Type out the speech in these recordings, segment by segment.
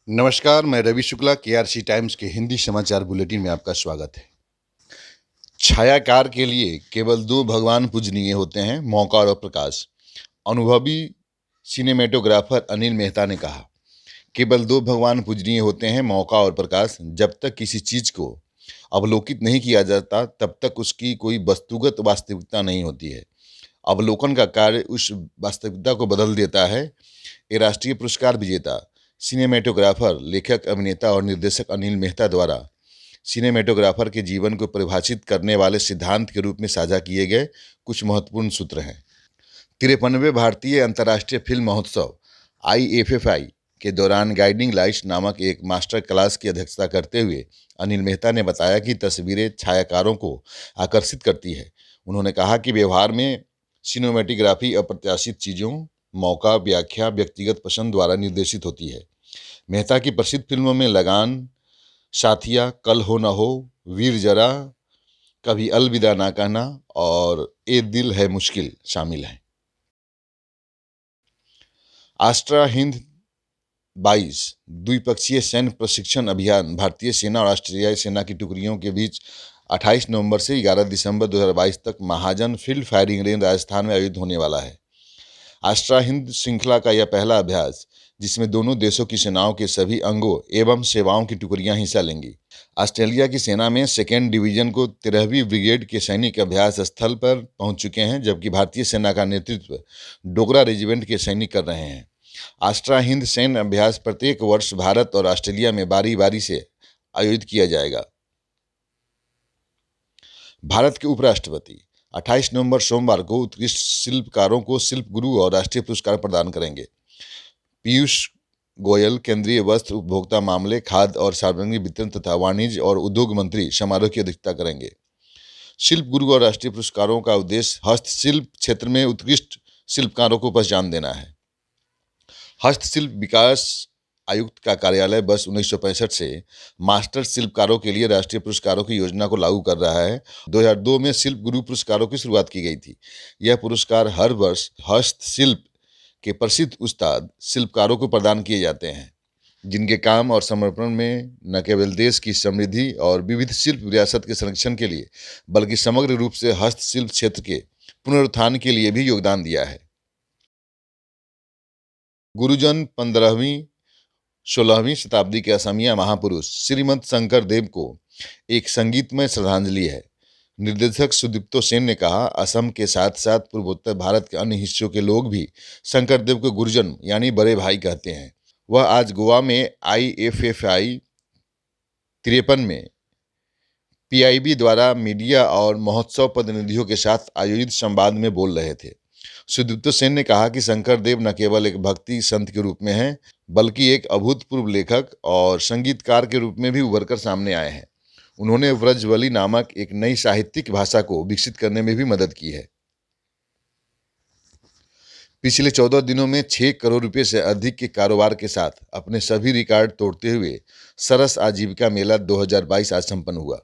नमस्कार, मैं Ravi Shukla KRC times के हिंदी समाचार बुलेटिन में आपका स्वागत है। छायाकार के लिए केवल दो भगवान पूजनीय होते हैं, मौका और प्रकाश। अनुभवी सिनेमेटोग्राफर अनिल मेहता ने कहा, केवल दो भगवान पूजनीय होते हैं, मौका और प्रकाश। जब तक किसी चीज़ को अवलोकित नहीं किया जाता, तब तक उसकी कोई वस्तुगत वास्तविकता नहीं होती है। अवलोकन का कार्य उस वास्तविकता को बदल देता है। ये राष्ट्रीय पुरस्कार विजेता सिनेमेटोग्राफर, लेखक, अभिनेता और निर्देशक अनिल मेहता द्वारा सिनेमेटोग्राफर के जीवन को परिभाषित करने वाले सिद्धांत के रूप में साझा किए गए कुछ महत्वपूर्ण सूत्र हैं। 53वें भारतीय अंतर्राष्ट्रीय फिल्म महोत्सव IFFI के दौरान गाइडिंग लाइट्स नामक एक मास्टर क्लास की अध्यक्षता करते हुए अनिल मेहता ने बताया कि तस्वीरें छायाकारों को आकर्षित करती है। उन्होंने कहा कि व्यवहार में सिनेमेटोग्राफी अप्रत्याशित चीज़ों, मौका, व्याख्या, व्यक्तिगत पसंद द्वारा निर्देशित होती है। मेहता की प्रसिद्ध फिल्मों में लगान, साथिया, कल हो न हो, वीर जरा, कभी अलविदा ना कहना और ए दिल है मुश्किल शामिल हैं। आस्ट्रा हिंद 22 द्विपक्षीय सैन्य प्रशिक्षण अभियान भारतीय सेना और ऑस्ट्रेलियाई सेना की टुकड़ियों के बीच 28 नवंबर से 11 दिसंबर 2022 तक महाजन फील्ड फायरिंग रेंज राजस्थान में आयोजित होने वाला है। आस्ट्रा हिंद श्रृंखला का यह पहला अभ्यास, जिसमें दोनों देशों की सेनाओं के सभी अंगों एवं सेवाओं की टुकड़ियां हिस्सा लेंगी। ऑस्ट्रेलिया की सेना में 2nd डिवीजन को 13वीं ब्रिगेड के सैनिक अभ्यास स्थल पर पहुंच चुके हैं, जबकि भारतीय सेना का नेतृत्व डोगरा रेजिमेंट के सैनिक कर रहे हैं। आस्ट्रा हिंद सैन्य अभ्यास प्रत्येक वर्ष भारत और ऑस्ट्रेलिया में बारी बारी से आयोजित किया जाएगा। भारत के उपराष्ट्रपति 28 नवंबर सोमवार को उत्कृष्ट शिल्पकारों को शिल्प गुरु और राष्ट्रीय पुरस्कार प्रदान करेंगे। पीयूष गोयल, केंद्रीय वस्त्र, उपभोक्ता मामले, खाद्य और सार्वजनिक वितरण तथा वाणिज्य और उद्योग मंत्री समारोह की अध्यक्षता करेंगे। शिल्प गुरु और राष्ट्रीय पुरस्कारों का उद्देश्य हस्तशिल्प क्षेत्र में उत्कृष्ट शिल्पकारों को पहचान देना है। हस्तशिल्प विकास आयुक्त का कार्यालय वर्ष 1965 से मास्टर शिल्पकारों के लिए राष्ट्रीय पुरस्कारों की योजना को लागू कर रहा है। 2002 में शिल्प गुरु पुरस्कारों की शुरुआत की गई थी। यह पुरस्कार हर वर्ष हस्तशिल्प के प्रसिद्ध उस्ताद शिल्पकारों को प्रदान किए जाते हैं, जिनके काम और समर्पण में न केवल देश की समृद्धि और विविध शिल्प विरासत के संरक्षण के लिए, बल्कि समग्र रूप से हस्तशिल्प क्षेत्र के पुनरुत्थान के लिए भी योगदान दिया है। गुरुजन 15वीं 16वीं शताब्दी के असमिया महापुरुष श्रीमंत शंकर देव को एक संगीतमय श्रद्धांजलि है। निर्देशक सुदीप्तो सेन ने कहा, असम के साथ साथ पूर्वोत्तर भारत के अन्य हिस्सों के लोग भी शंकर देव को गुरुजन यानी बड़े भाई कहते हैं। वह आज गोवा में IFFI 53 में PIB द्वारा मीडिया और महोत्सव प्रतिनिधियों के साथ आयोजित संवाद में बोल रहे थे। सुदीप्तो सेन ने कहा कि शंकर देव न केवल एक भक्ति संत के रूप में हैं, बल्कि एक अभूतपूर्व लेखक और संगीतकार के रूप में भी उभर कर सामने आए हैं। उन्होंने व्रजवली नामक एक नई साहित्यिक भाषा को विकसित करने में भी मदद की है। पिछले 14 दिनों में 6 करोड़ रुपए से अधिक के कारोबार के साथ अपने सभी रिकॉर्ड तोड़ते हुए सरस आजीविका मेला 2022 आज संपन्न हुआ।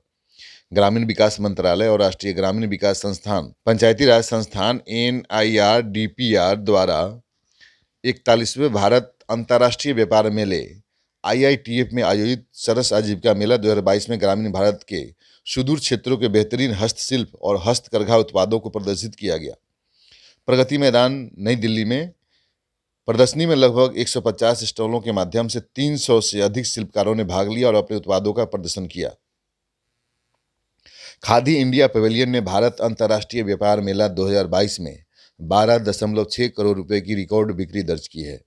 ग्रामीण विकास मंत्रालय और राष्ट्रीय ग्रामीण विकास संस्थान, पंचायती राज संस्थान NIRDPR द्वारा 41वें भारत अंतर्राष्ट्रीय व्यापार मेले IITF में आयोजित सरस आजीविका मेला 2022 में ग्रामीण भारत के सुदूर क्षेत्रों के बेहतरीन हस्तशिल्प और हस्तकरघा उत्पादों को प्रदर्शित किया गया। प्रगति मैदान, नई दिल्ली में प्रदर्शनी में लगभग 150 स्टॉलों के माध्यम से 300 से अधिक शिल्पकारों ने भाग लिया और अपने उत्पादों का प्रदर्शन किया। खादी इंडिया पवेलियन ने भारत अंतर्राष्ट्रीय व्यापार मेला 2022 में 12.6 करोड़ रुपए की रिकॉर्ड बिक्री दर्ज की है।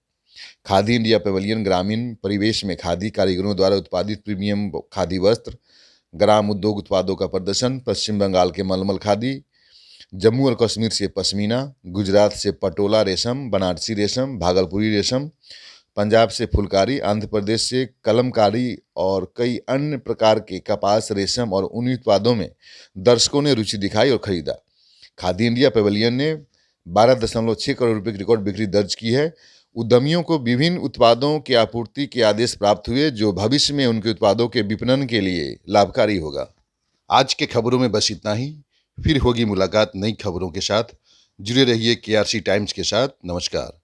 खादी इंडिया पवेलियन ग्रामीण परिवेश में खादी कारीगरों द्वारा उत्पादित प्रीमियम खादी वस्त्र, ग्राम उद्योग उत्पादों का प्रदर्शन, पश्चिम बंगाल के मलमल खादी, जम्मू और कश्मीर से पश्मीना, गुजरात से पटोला रेशम, बनारसी रेशम, भागलपुरी रेशम, पंजाब से फुलकारी, आंध्र प्रदेश से कलमकारी और कई अन्य प्रकार के कपास, रेशम और ऊनी उत्पादों में दर्शकों ने रुचि दिखाई और खरीदा। खादी इंडिया पवेलियन ने 12.6 करोड़ रुपए की रिकॉर्ड बिक्री दर्ज की है। उद्यमियों को विभिन्न उत्पादों की आपूर्ति के आदेश प्राप्त हुए, जो भविष्य में उनके उत्पादों के विपणन के लिए लाभकारी होगा। आज के खबरों में बस इतना ही। फिर होगी मुलाकात नई खबरों के साथ। जुड़े रहिए KRC टाइम्स के साथ। नमस्कार।